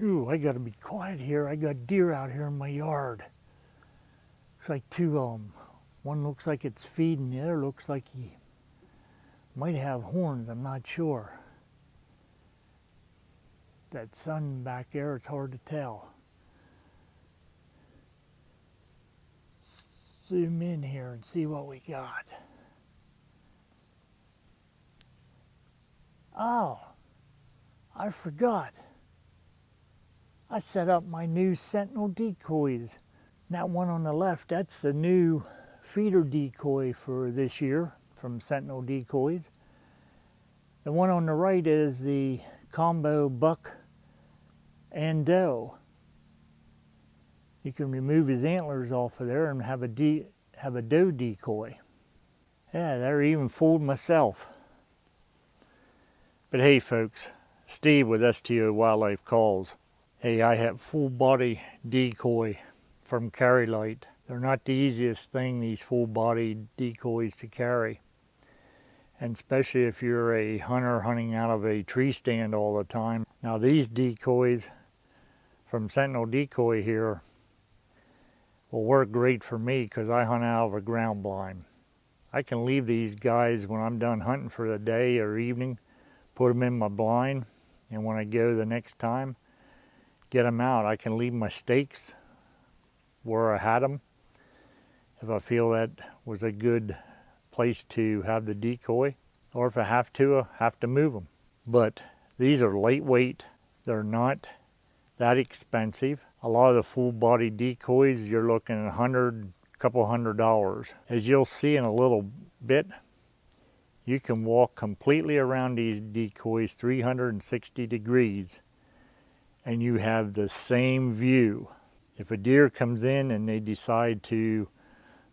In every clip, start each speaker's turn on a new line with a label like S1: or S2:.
S1: Ooh, I gotta be quiet here. I got deer out here in my yard. Looks like two of them. One looks like it's feeding, the other looks like he might have horns, I'm not sure. That sun back there, it's hard to tell. Zoom in here and see what we got. Oh, I forgot. I set up my new Sentinel Decoys. That one on the left, that's the new feeder decoy for this year from Sentinel Decoys. The one on the right is the combo buck and doe. You can remove his antlers off of there and have a doe decoy. Yeah, they're even fooled myself. But hey folks, Steve with STO Wildlife Calls. Hey, I have full body decoy from Carry Light. They're not the easiest thing, these full body decoys to carry. And especially if you're a hunter hunting out of a tree stand all the time. Now these decoys from Sentinel Decoy here will work great for me because I hunt out of a ground blind. I can leave these guys when I'm done hunting for the day or evening, put them in my blind, and when I go the next time, get them out. I can leave my stakes where I had them if I feel that was a good place to have the decoy, or if I have to move them. But these are lightweight. They're not that expensive. A lot of the full body decoys, you're looking at couple $100. As you'll see in a little bit, you can walk completely around these decoys 360 degrees and you have the same view. If a deer comes in and they decide to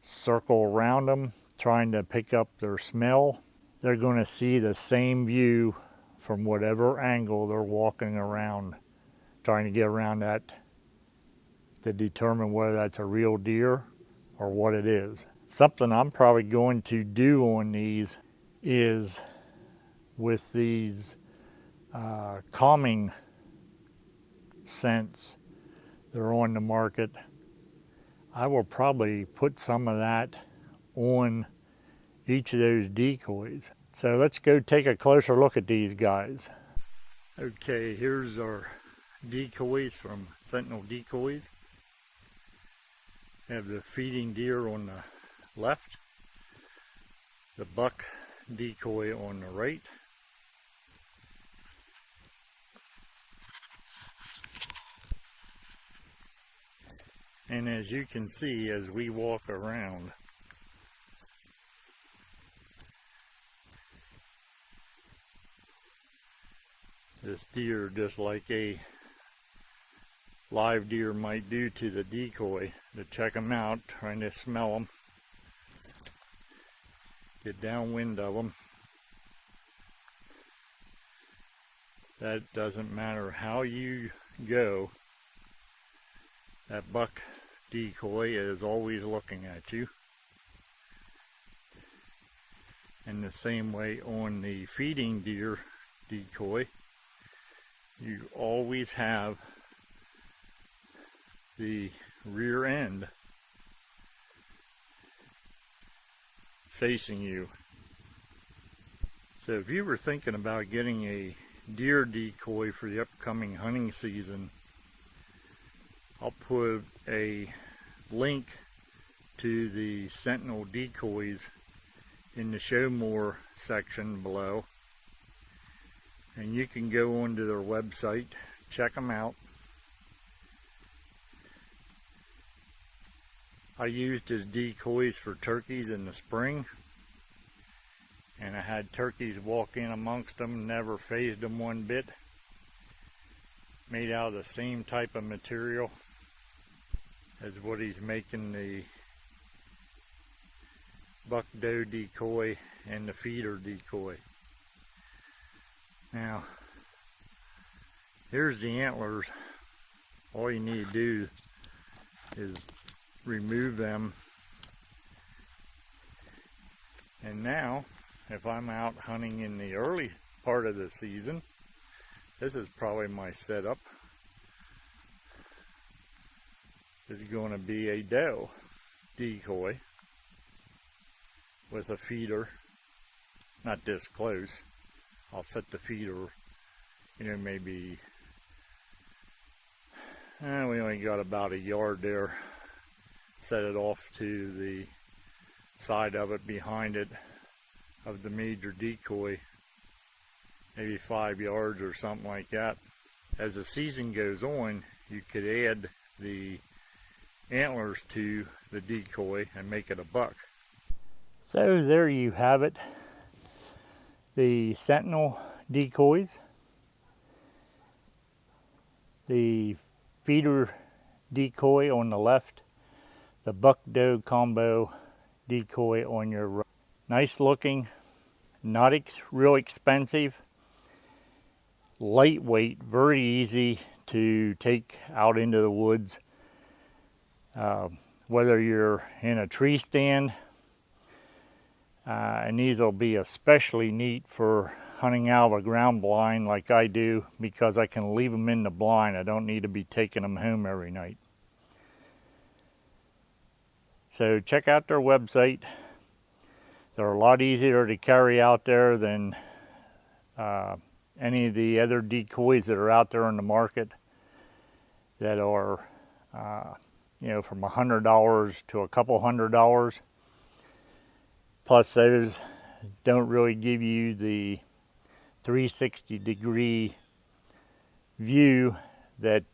S1: circle around them, trying to pick up their smell, they're going to see the same view from whatever angle they're walking around, trying to get around that to determine whether that's a real deer or what it is. Something I'm probably going to do on these is with these calming scents that are on the market, I will probably put some of that on each of those decoys. So let's go take a closer look at these guys. Okay, here's our decoys from Sentinel Decoys. We have the feeding deer on the left, the buck decoy on the right, and as you can see as we walk around, this deer, just like a live deer might do to the decoy, to check them out, trying to smell them, get downwind of them. That doesn't matter how you go, that buck decoy is always looking at you. And the same way on the feeding deer decoy, you always have the rear end facing you. So if you were thinking about getting a deer decoy for the upcoming hunting season, I'll put a link to the Sentinel Decoys in the show more section below, and you can go onto their website, check them out. I used his decoys for turkeys in the spring, and I had turkeys walk in amongst them, never phased them one bit. Made out of the same type of material as what he's making the buck doe decoy and the feeder decoy. Now, here's the antlers. All you need to do is remove them. And now, if I'm out hunting in the early part of the season, this is probably my setup. is going to be a doe decoy with a feeder, not this close. I'll set the feeder, you know, maybe, we only got about a yard there. Set it off to the side of it, behind it, of the major decoy, maybe 5 yards or something like that. As the season goes on, you could add the antlers to the decoy and make it a buck. So there you have it, the Sentinel Decoys, the feeder decoy on the left, the buck doe combo decoy on your right. Nice looking, not real expensive, lightweight, very easy to take out into the woods. Whether you're in a tree stand, and these will be especially neat for hunting out of a ground blind like I do, because I can leave them in the blind. I don't need to be taking them home every night. So check out their website. They're a lot easier to carry out there than any of the other decoys that are out there in the market that are you know, from $100 to a couple $100. Plus those don't really give you the 360-degree view that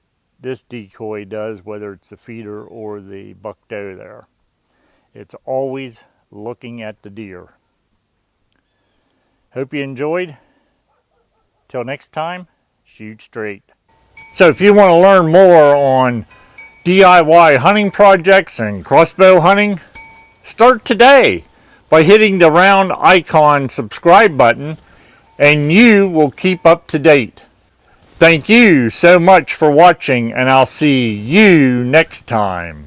S1: this decoy does, whether it's the feeder or the buck doe there. It's always looking at the deer. Hope you enjoyed. Till next time, shoot straight. So if you want to learn more on DIY hunting projects and crossbow hunting, start today by hitting the round icon subscribe button, and you will keep up to date. Thank you so much for watching, and I'll see you next time.